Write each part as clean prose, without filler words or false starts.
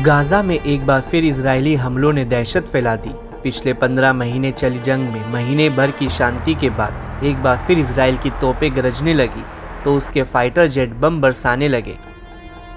Gaza में एक बार फिर इजरायली हमलों ने दहशत फैला दी। पिछले 15 महीने चली जंग में महीने भर की शांति के बाद एक बार फिर इजराइल की तोपें गरजने लगी तो उसके फाइटर जेट बम बरसाने लगे।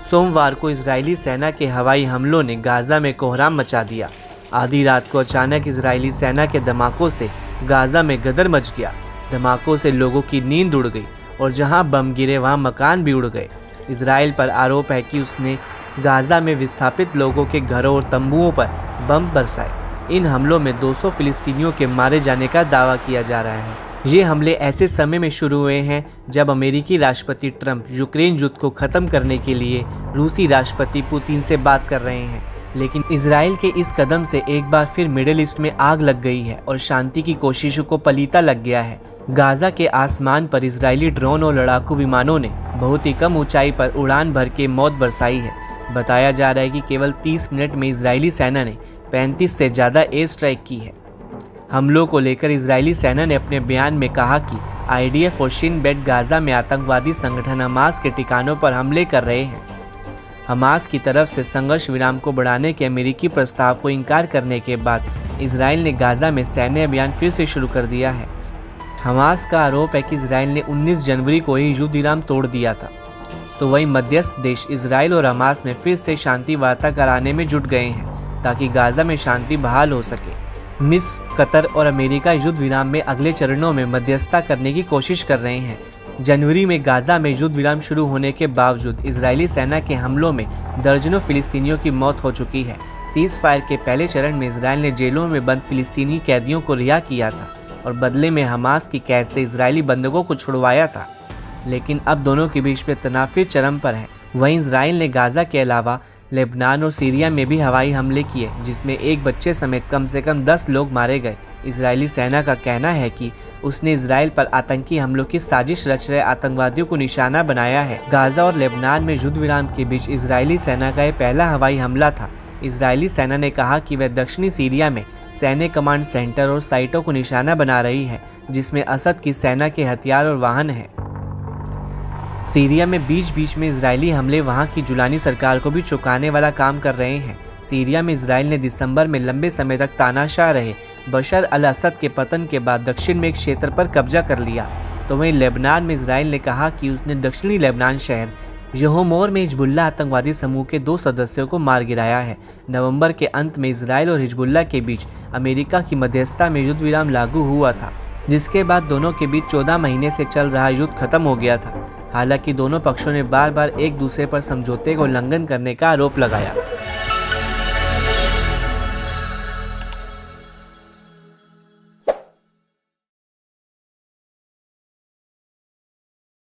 सोमवार को इजरायली सेना के हवाई हमलों ने गाजा में कोहराम मचा दिया। आधी रात को अचानक इजरायली सेना के धमाकों से गाजा में गदर मच गया। धमाकों से लोगों की नींद उड़ गई और जहां बम गिरे वहां मकान भी उड़ गए। इजराइल पर आरोप है कि उसने गाजा में विस्थापित लोगों के घरों और तंबुओं पर बम बरसाए। इन हमलों में 200 फिलिस्तीनियों के मारे जाने का दावा किया जा रहा है। ये हमले ऐसे समय में शुरू हुए हैं जब अमेरिकी राष्ट्रपति ट्रंप यूक्रेन युद्ध को खत्म करने के लिए रूसी राष्ट्रपति पुतिन से बात कर रहे हैं। लेकिन इजराइल के इस कदम से एक बार फिर मिडिल ईस्ट में आग लग गई है और शांति की कोशिशों को पलीता लग गया है। गाजा के आसमान पर इजरायली ड्रोन और लड़ाकू विमानों ने बहुत ही कम ऊंचाई पर उड़ान भर के मौत बरसाई है। बताया जा रहा है कि केवल 30 मिनट में इजरायली सेना ने 35 से ज़्यादा एयर स्ट्राइक की है। हमलों को लेकर इजरायली सेना ने अपने बयान में कहा कि IDF और शिन बेट गाजा में आतंकवादी संगठन हमास के ठिकानों पर हमले कर रहे हैं। हमास की तरफ से संघर्ष विराम को बढ़ाने के अमेरिकी प्रस्ताव को इनकार करने के बाद इजराइल ने गाजा में सैन्य अभियान फिर से शुरू कर दिया है। हमास का आरोप है कि इजराइल ने 19 जनवरी को ही युद्ध विराम तोड़ दिया था। तो वहीं मध्यस्थ देश इजराइल और हमास में फिर से शांति वार्ता कराने में जुट गए हैं ताकि गाजा में शांति बहाल हो सके। मिस्र, कतर और अमेरिका युद्ध विराम में अगले चरणों में मध्यस्थता करने की कोशिश कर रहे हैं। जनवरी में गाजा में युद्ध विराम शुरू होने के बावजूद इजरायली सेना के हमलों में दर्जनों फिलिस्तीनियों की मौत हो चुकी है। सीज फायर के पहले चरण में इजराइल ने जेलों में बंद फिलिस्तीनी कैदियों को रिहा किया था और बदले में हमास की कैद से इजरायली बंधकों को छुड़वाया था। लेकिन अब दोनों के बीच में तनाव फिर चरम पर है। वहीं इजराइल ने गाजा के अलावा लेबनान और सीरिया में भी हवाई हमले किए जिसमें एक बच्चे समेत कम से कम 10 लोग मारे गए। इजरायली सेना का कहना है कि उसने इजराइल पर आतंकी हमलों की साजिश रच रहे आतंकवादियों को निशाना बनाया है। गाजा और लेबनान में युद्ध विराम के बीच इजरायली सेना का यह पहला हवाई हमला था। इजरायली सेना ने कहा कि वह दक्षिणी सीरिया में सैन्य कमांड सेंटर और साइटों को निशाना बना रही है जिसमें असद की सेना के हथियार और वाहन हैं। सीरिया में बीच बीच में इजरायली हमले वहां की जुलानी सरकार को भी चौंकाने वाला काम कर रहे हैं। सीरिया में इजराइल ने दिसंबर में लंबे समय तक तानाशाह रहे बशर अल असद के पतन के बाद दक्षिण में एक क्षेत्र पर कब्जा कर लिया। तो वहीं लेबनान में इजराइल ने कहा कि उसने दक्षिणी लेबनान शहर यहोमोर में हिजबुल्लाह आतंकवादी समूह के 2 सदस्यों को मार गिराया है। नवंबर के अंत में इजराइल और हिजबुल्लाह के बीच अमेरिका की मध्यस्थता में युद्ध विराम लागू हुआ था, जिसके बाद दोनों के बीच 14 महीने से चल रहा युद्ध खत्म हो गया था। हालांकि दोनों पक्षों ने बार बार एक दूसरे पर समझौते का उल्लंघन करने का आरोप लगाया।